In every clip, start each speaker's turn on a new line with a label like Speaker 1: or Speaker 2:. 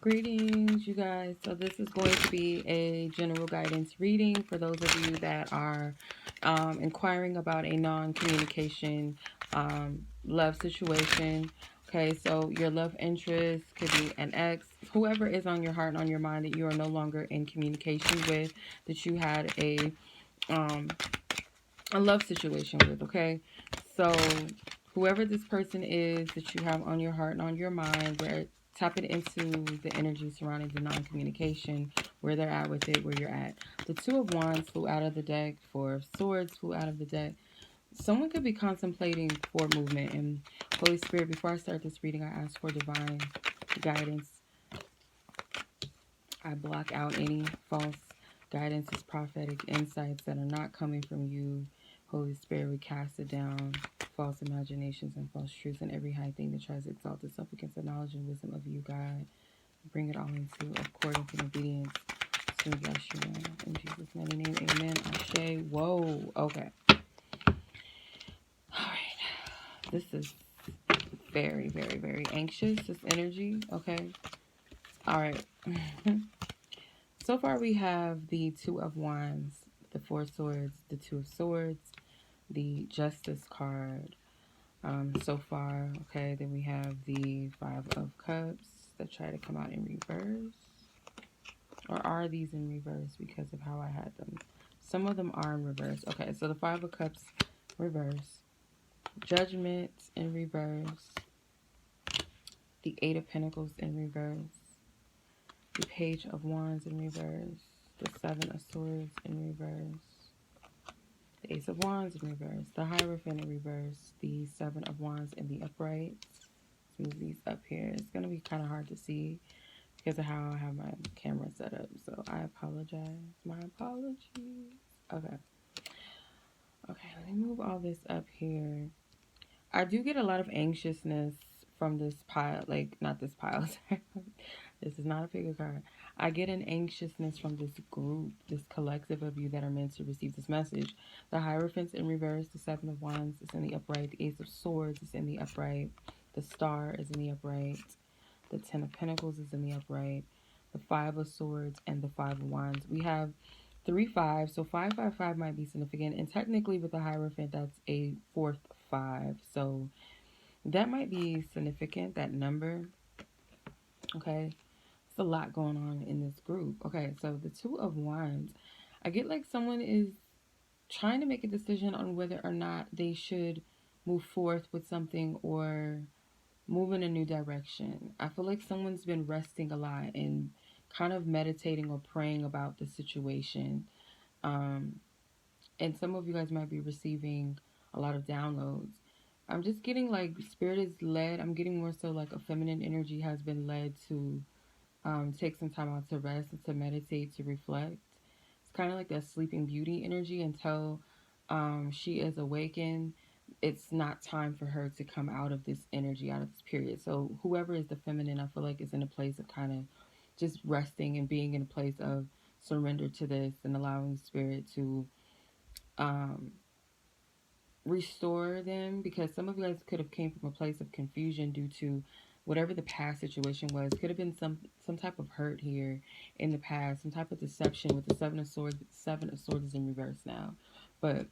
Speaker 1: Greetings, you guys. So this is going to be a general guidance reading for those of you that are inquiring about a non-communication love situation. Okay, so your love interest could be an ex, whoever is on your heart and on your mind that you are no longer in communication with, that you had um, a love situation with. Okay, so whoever this person is that you have on your heart and on your mind, where tapping into the energy surrounding the non-communication, where they're at with it, where you're at. The Two of Wands flew out of the deck. Four of Swords flew out of the deck. Someone could be contemplating forward movement. And Holy Spirit, before I start this reading, I ask for divine guidance. I block out any false guidances, prophetic insights that are not coming from you. Holy Spirit, we cast it down. False imaginations and false truths and every high thing that tries to exalt itself against the knowledge and wisdom of you, God. Bring it all into accordance and obedience to Yeshua. In Jesus' mighty name, amen. Ashe. Whoa. Okay. All right. This is very, very, very anxious, this energy. Okay. All right. So far we have the Two of Wands, the Four of Swords, the Two of Swords, the Justice card. So far, okay, then we have the Five of Cups that try to come out in reverse. Or are these in reverse because of how I had them? Some of them are in reverse. Okay, so the Five of Cups reverse. Judgment in reverse. The Eight of Pentacles in reverse. The Page of Wands in reverse. The Seven of Swords in reverse. The Ace of Wands in reverse. The Hierophant in reverse. The Seven of Wands in the upright. Let's move these up here. It's going to be kind of hard to see because of how I have my camera set up. So I apologize. My apologies. Okay. Okay, let me move all this up here. I do get a lot of anxiousness from this pile. Like, not this pile. This is not a figure card. I get an anxiousness from this group, this collective of you that are meant to receive this message. The Hierophant's in reverse. The Seven of Wands is in the upright. The Ace of Swords is in the upright. The Star is in the upright. The Ten of Pentacles is in the upright. The Five of Swords and the Five of Wands. We have 3 5. So 555 might be significant. And technically with the Hierophant, that's a fourth 5. So that might be significant, that number. Okay. It's a lot going on in this group. Okay, so the Two of Wands. I get like someone is trying to make a decision on whether or not they should move forth with something or move in a new direction. I feel like someone's been resting a lot and kind of meditating or praying about the situation. And some of you guys might be receiving a lot of downloads. I'm just getting like spirit is led. I'm getting more so like a feminine energy has been led to take some time out to rest and to meditate, to reflect. It's kind of like that sleeping beauty energy until she is awakened. It's not time for her to come out of this energy, out of this period. So whoever is the feminine, I feel like is in a place of kind of just resting and being in a place of surrender to this and allowing spirit to restore them, because some of you guys could have came from a place of confusion due to whatever the past situation was. Could have been some type of hurt here in the past, some type of deception with the Seven of Swords. But the Seven of Swords is in reverse now, but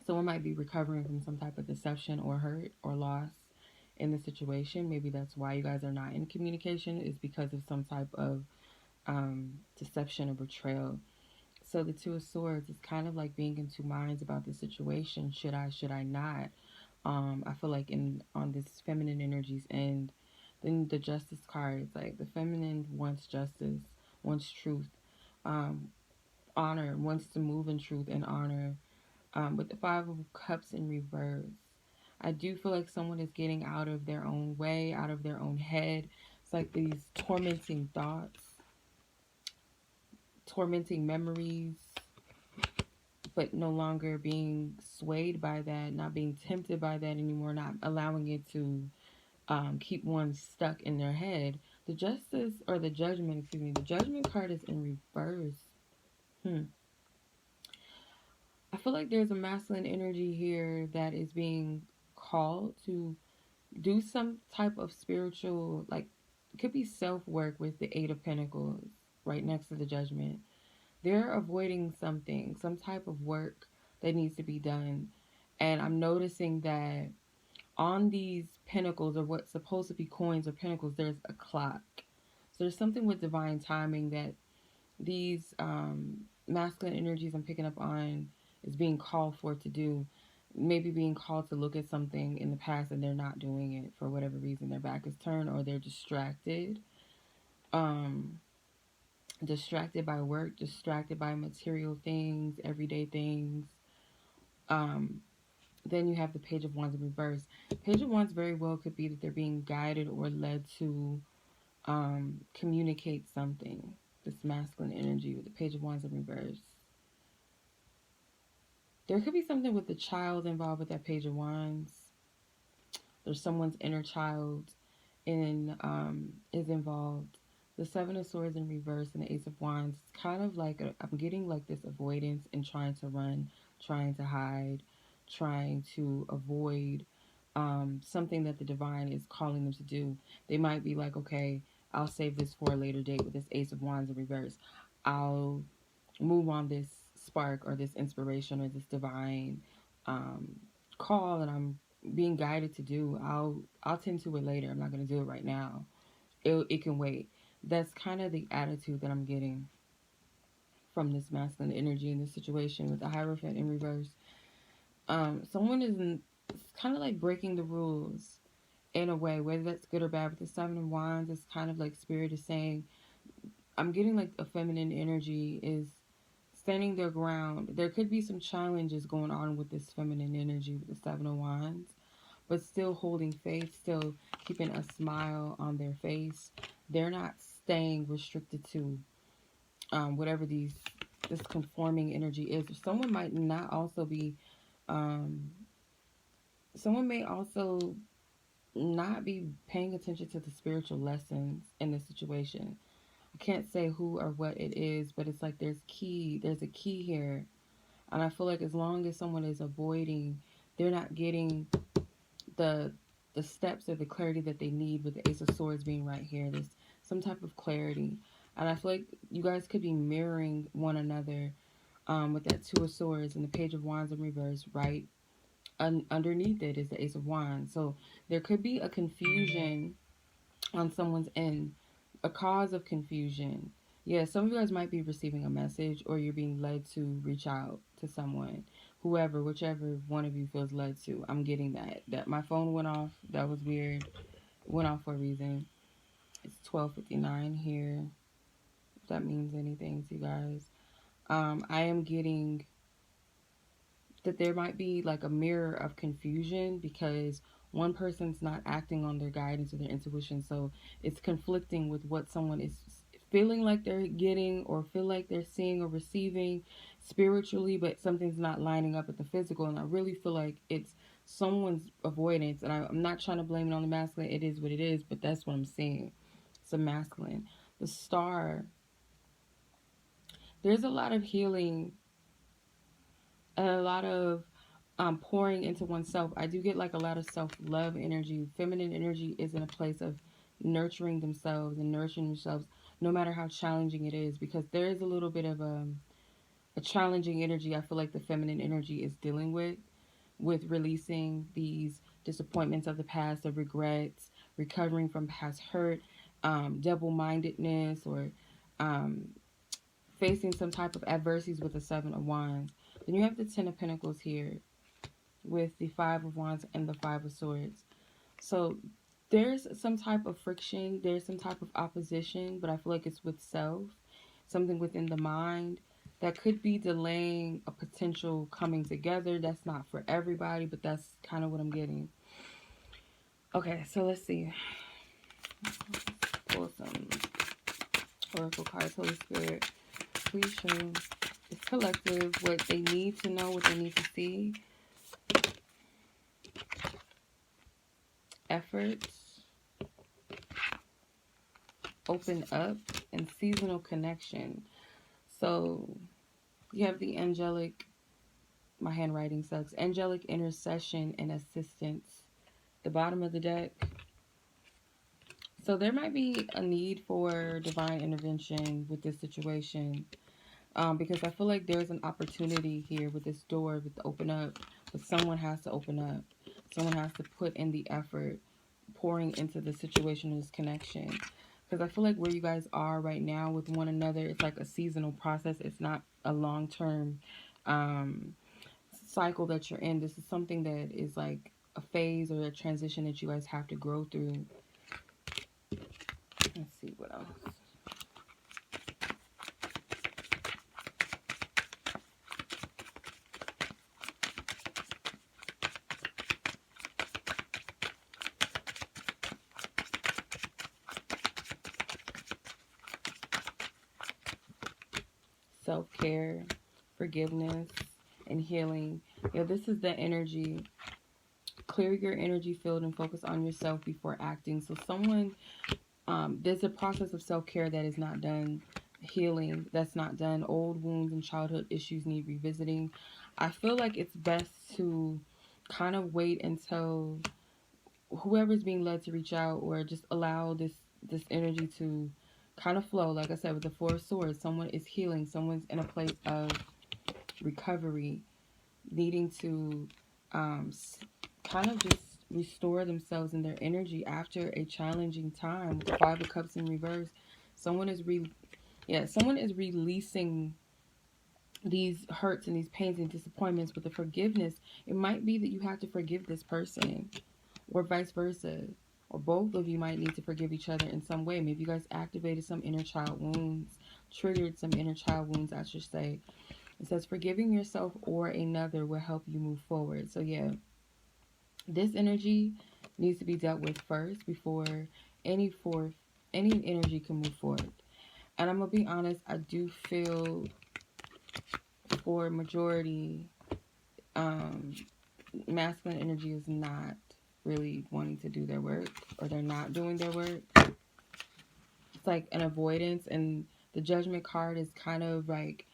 Speaker 1: someone might be recovering from some type of deception or hurt or loss in the situation. Maybe that's why you guys are not in communication, is because of some type of deception or betrayal. So the Two of Swords is kind of like being in two minds about the situation. Should I not? I feel like on this feminine energies end. Then the Justice card is like the feminine wants justice, wants truth, honor, wants to move in truth and honor. With the Five of Cups in reverse, I do feel like someone is getting out of their own way, out of their own head. It's like these tormenting thoughts, tormenting memories, but no longer being swayed by that, not being tempted by that anymore, not allowing it to keep one stuck in their head. The Justice, or the Judgment, excuse me, the Judgment card is in reverse. I feel like there's a masculine energy here that is being called to do some type of spiritual, like could be self-work with the Eight of Pentacles right next to the Judgment. They're avoiding something, some type of work that needs to be done. And I'm noticing that on these pentacles, or what's supposed to be coins or pentacles, there's a clock. So there's something with divine timing that these masculine energies I'm picking up on is being called for to do. Maybe being called to look at something in the past and they're not doing it for whatever reason. Their back is turned or they're distracted. Distracted by work, distracted by material things, everyday things. Then you have the Page of Wands in reverse. Page of Wands very well could be that they're being guided or led to communicate something. This masculine energy with the Page of Wands in reverse. There could be something with the child involved with that Page of Wands. There's someone's inner child is involved. The Seven of Swords in reverse and the Ace of Wands. It's kind of like I'm getting like this avoidance and trying to run, trying to hide, trying to avoid something that the divine is calling them to do. They might be like, okay, I'll save this for a later date with this Ace of Wands in reverse. I'll move on this spark or this inspiration or this divine call that I'm being guided to do. I'll tend to it later. I'm not going to do it right now. It can wait. That's kind of the attitude that I'm getting from this masculine energy in this situation with the Hierophant in reverse. Someone is kind of like breaking the rules in a way, whether that's good or bad. With the Seven of Wands, it's kind of like Spirit is saying, I'm getting like a feminine energy is standing their ground. There could be some challenges going on with this feminine energy with the Seven of Wands, but still holding faith, still keeping a smile on their face. They're not staying restricted to whatever this conforming energy is. Someone might not also be, someone may also not be paying attention to the spiritual lessons in this situation. I can't say who or what it is, but it's like there's a key here. And I feel like as long as someone is avoiding, they're not getting the steps or the clarity that they need with the Ace of Swords being right here. There's some type of clarity. And I feel like you guys could be mirroring one another with that Two of Swords and the Page of Wands in reverse. Right underneath it is the Ace of Wands. So there could be a confusion on someone's end, a cause of confusion. Yeah, some of you guys might be receiving a message or you're being led to reach out to someone. Whichever one of you feels led to. I'm getting that my phone went off. That was weird. Went off for a reason. It's 12:59 here. If that means anything to you guys. I am getting that there might be like a mirror of confusion because one person's not acting on their guidance or their intuition. So it's conflicting with what someone is feeling like they're getting or feel like they're seeing or receiving spiritually, but something's not lining up with the physical. And I really feel like it's someone's avoidance. And I'm not trying to blame it on the masculine. It is what it is, but that's what I'm seeing. It's a masculine. The Star. There's a lot of healing and a lot of pouring into oneself. I do get like a lot of self-love energy. Feminine energy is in a place of nurturing themselves and nurturing themselves no matter how challenging it is, because there is a little bit of a challenging energy I feel like the feminine energy is dealing with releasing these disappointments of the past, the regrets, recovering from past hurt, double-mindedness, or facing some type of adversities with the Seven of Wands. Then you have the Ten of Pentacles here with the Five of Wands and the Five of Swords. So there's some type of friction, there's some type of opposition, but I feel like it's with self, something within the mind that could be delaying a potential coming together. That's not for everybody, but that's kind of what I'm getting. Okay, so let's see. Let's pull some oracle cards. Holy Spirit, please show this collective what they need to know, what they need to see. Efforts, open up, and seasonal connection. So you have the angelic, my handwriting sucks, angelic intercession and assistance. The bottom of the deck, So there might be a need for divine intervention with this situation, because I feel like there's an opportunity here with this door with the open up, but someone has to open up. Someone has to put in the effort, pouring into the situation and this connection. Because I feel like where you guys are right now with one another, it's like a seasonal process. It's not a long-term cycle that you're in. This is something that is like a phase or a transition that you guys have to grow through. Let's see what else. Self-care, forgiveness, and healing. Yeah, this is the energy. Clear your energy field and focus on yourself before acting. So someone, there's a process of self-care that is not done. Healing that's not done. Old wounds and childhood issues need revisiting. I feel like it's best to kind of wait until whoever's being led to reach out, or just allow this energy to kind of flow. Like I said, with the Four of Swords, someone is healing. Someone's in a place of recovery, needing to kind of just restore themselves and their energy after a challenging time. With the Five of Cups in reverse, someone is someone is releasing these hurts and these pains and disappointments. With the forgiveness, it might be that you have to forgive this person, or vice versa, or both of you might need to forgive each other in some way. Maybe you guys activated some inner child wounds, triggered some inner child wounds, I should say. It says forgiving yourself or another will help you move forward. So yeah, this energy needs to be dealt with first before any energy can move forward. And I'm gonna be honest, I do feel for majority, masculine energy is not really wanting to do their work, or they're not doing their work. It's like an avoidance, and the Judgment card is kind of like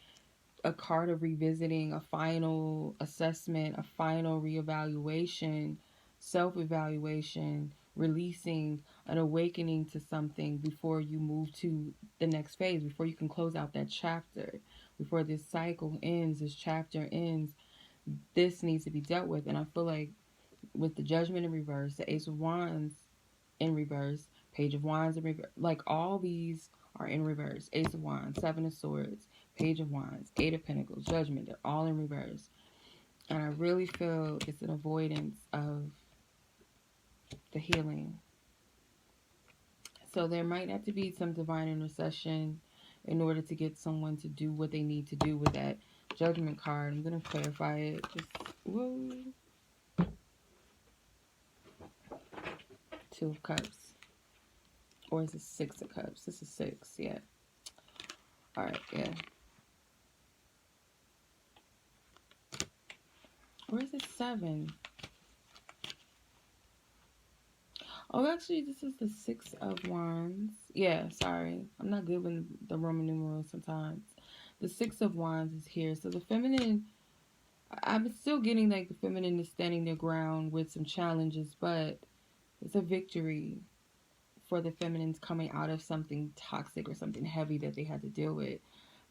Speaker 1: a card of revisiting, a final assessment, a final reevaluation, self-evaluation, releasing, an awakening to something before you move to the next phase, before you can close out that chapter, before this cycle ends, this chapter ends. This needs to be dealt with. And I feel like with the Judgment in reverse, the Ace of Wands in reverse, Page of Wands in reverse, like all these are in reverse. Ace of Wands, Seven of Swords, Page of Wands, Eight of Pentacles, Judgment, they're all in reverse. And I really feel it's an avoidance of the healing. So there might have to be some divine intercession in order to get someone to do what they need to do with that Judgment card. I'm going to clarify it. Just, whoa. Two of Cups. Or is it Six of Cups? This is six, yeah. Alright, yeah. Or is it seven? Oh, actually, this is the Six of Wands. Yeah, sorry. I'm not good with the Roman numerals sometimes. The Six of Wands is here. So the feminine, I'm still getting like the feminine is standing their ground with some challenges, but it's a victory for the feminines coming out of something toxic or something heavy that they had to deal with.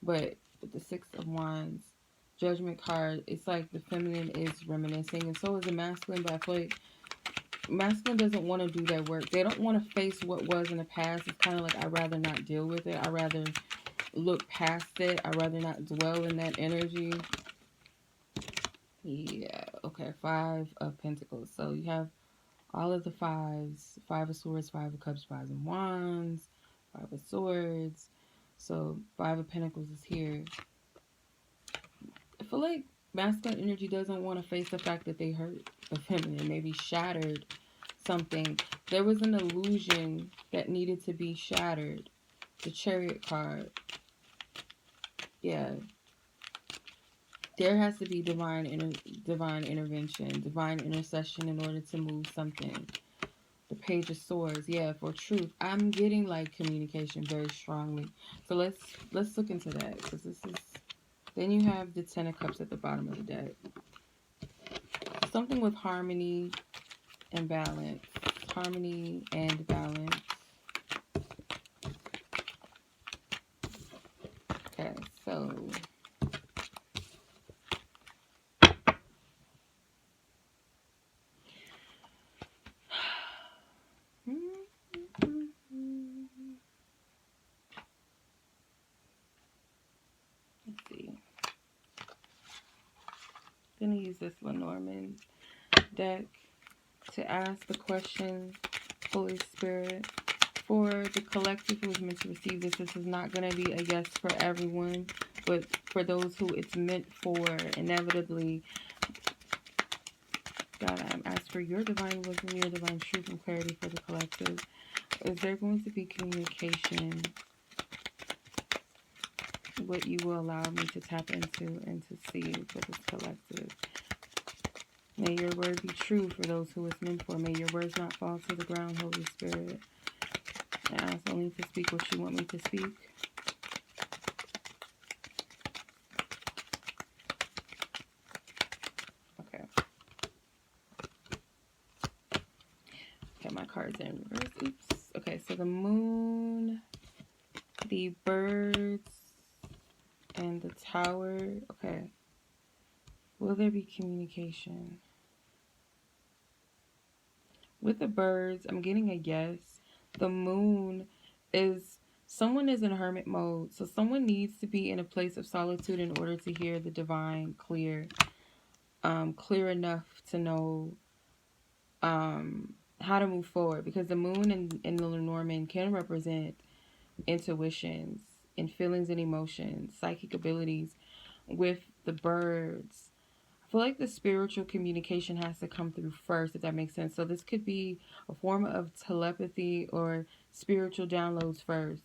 Speaker 1: But with the Six of Wands, Judgment card, it's like the feminine is reminiscing, and so is the masculine, but I feel like masculine doesn't want to do that work. They don't want to face what was in the past. It's kind of like, I'd rather not deal with it. I'd rather look past it. I'd rather not dwell in that energy. Yeah, okay, Five of Pentacles. So you have all of the fives. Five of Swords, Five of Cups, Five of Wands, Five of Swords. So Five of Pentacles is here. I feel like masculine energy doesn't want to face the fact that they hurt the feminine, maybe shattered something. There was an illusion that needed to be shattered. The Chariot card. Yeah. There has to be divine intervention, divine intercession in order to move something. The Page of Swords. Yeah, for truth. I'm getting like communication very strongly. So let's look into that, because this is. Then you have the Ten of Cups at the bottom of the deck. Something with harmony and balance. Harmony and balance. So let's see. I'm gonna use this Lenormand deck to ask the question, Holy Spirit, for the collective who is meant to receive this. This is not going to be a yes for everyone, but for those who it's meant for, inevitably, God, I ask for your divine wisdom, your divine truth and clarity for the collective. Is there going to be communication? What you will allow me to tap into and to see for this collective. May your word be true for those who it's meant for. May your words not fall to the ground, Holy Spirit. I ask only to speak what you want me to speak. Okay. Okay, my card's in reverse. Oops. Okay, so the moon, the birds, and the tower. Okay. Will there be communication? With the birds, I'm getting a yes. The moon is, someone is in hermit mode. So someone needs to be in a place of solitude in order to hear the divine clear. Clear enough to know how to move forward. Because the moon in the Lenormand can represent intuitions and feelings and emotions, psychic abilities. With the birds, I feel like the spiritual communication has to come through first, if that makes sense. So this could be a form of telepathy or spiritual downloads first.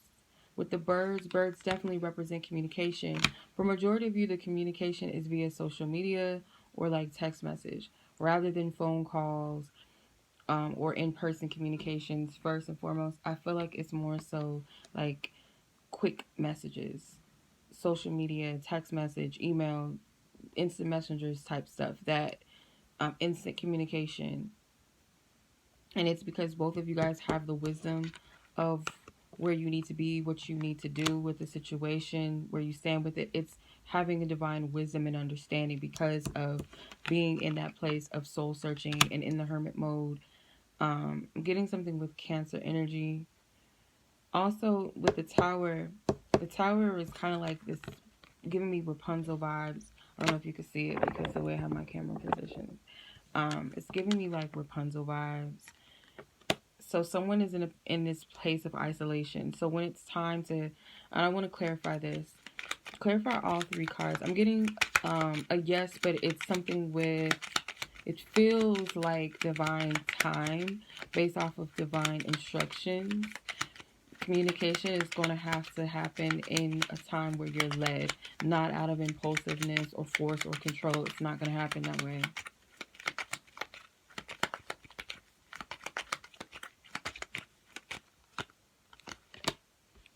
Speaker 1: With the birds, birds definitely represent communication. For majority of you, the communication is via social media or like text message rather than phone calls or in-person communications. First and foremost, I feel like it's more so like quick messages, social media, text message, email, instant messengers type stuff, that instant communication. And it's because both of you guys have the wisdom of where you need to be, what you need to do with the situation, where you stand with it. It's having a divine wisdom and understanding because of being in that place of soul searching and in the hermit mode. I'm getting something with Cancer energy. Also with the tower is kind of like this, giving me Rapunzel vibes. I don't know if you can see it because the way I have my camera positioned. It's giving me like Rapunzel vibes. So someone is in this place of isolation. So when it's time to, I want to clarify this. Clarify all three cards. I'm getting a yes, but it's something with, it feels like divine time based off of divine instructions. Communication is going to have to happen in a time where you're led, not out of impulsiveness or force or control. It's not going to happen that way.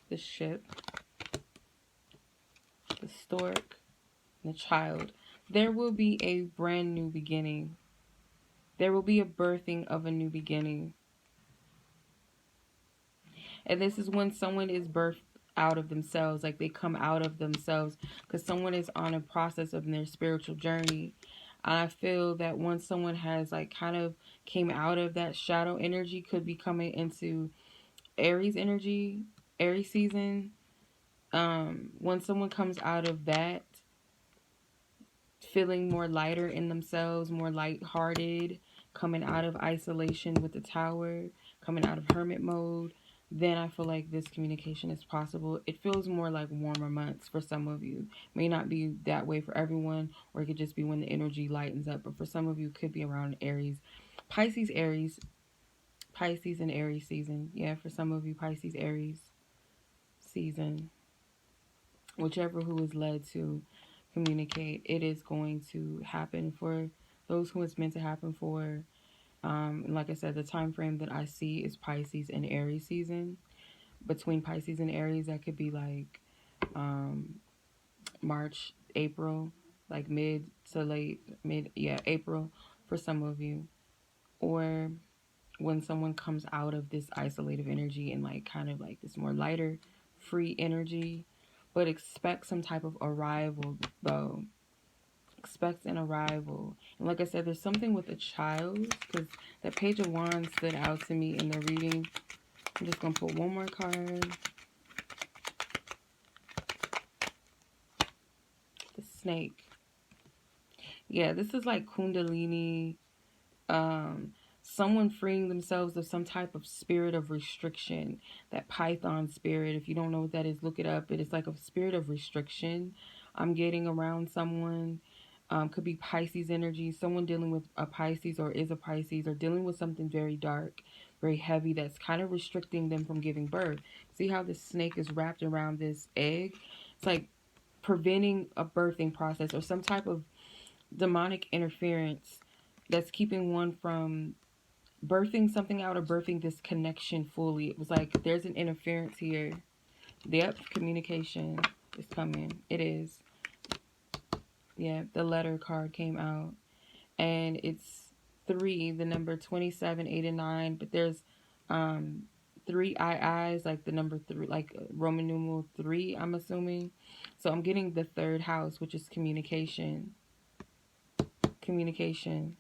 Speaker 1: The ship, the stork, and the child. There will be a brand new beginning. There will be a birthing of a new beginning. And this is when someone is birthed out of themselves, like they come out of themselves, because someone is on a process of their spiritual journey. I feel that once someone has like kind of came out of that shadow energy, could be coming into Aries energy, Aries season. When someone comes out of that, feeling more lighter in themselves, more lighthearted, coming out of isolation with the tower, coming out of hermit mode, then I feel like this communication is possible. It feels more like warmer months for some of you. May not be that way for everyone, or it could just be when the energy lightens up. But for some of you, it could be around Aries. Pisces, Aries. Pisces and Aries season. Yeah, for some of you, Pisces, Aries season. Whichever who is led to communicate, it is going to happen for those who it's meant to happen for. And like I said, the time frame that I see is Pisces and Aries season. Between Pisces and Aries, that could be like March, April, like mid to late, April for some of you. Or when someone comes out of this isolative energy and like kind of like this more lighter, free energy. but expect some type of arrival, though. Expect an arrival. And like I said, there's something with a child, because that Page of Wands stood out to me in the reading. I'm just going to pull one more card. The snake. Yeah, this is like Kundalini. Someone freeing themselves of some type of spirit of restriction. That Python spirit, if you don't know what that is, look it up. It is like a spirit of restriction I'm getting around someone. Could be Pisces energy. Someone dealing with a Pisces or is a Pisces, or dealing with something very dark, very heavy, that's kind of restricting them from giving birth. See how this snake is wrapped around this egg? It's like preventing a birthing process, or some type of demonic interference that's keeping one from birthing something out, or birthing this connection fully. It was like there's an interference here. Yep, communication is coming. It is. Yeah, the letter card came out. And it's 3, the number 27, 8, and 9. But there's 3 IIs, like the number 3, like Roman numeral 3, I'm assuming. So I'm getting the 3rd house, which is communication. Communication.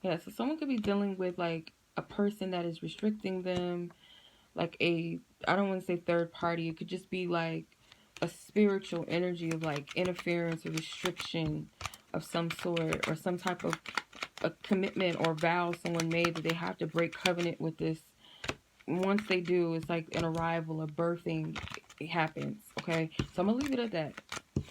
Speaker 1: Yeah, so someone could be dealing with like a person that is restricting them, like I don't want to say third party. It could just be like a spiritual energy of like interference or restriction of some sort, or some type of a commitment or vow someone made that they have to break covenant with this. Once they do, it's like an arrival, a birthing, it happens. Okay, so I'm gonna leave it at that.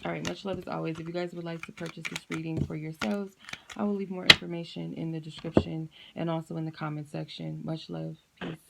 Speaker 1: All right, much love as always. If you guys would like to purchase this reading for yourselves, I will leave more information in the description and also in the comment section. Much love. Peace.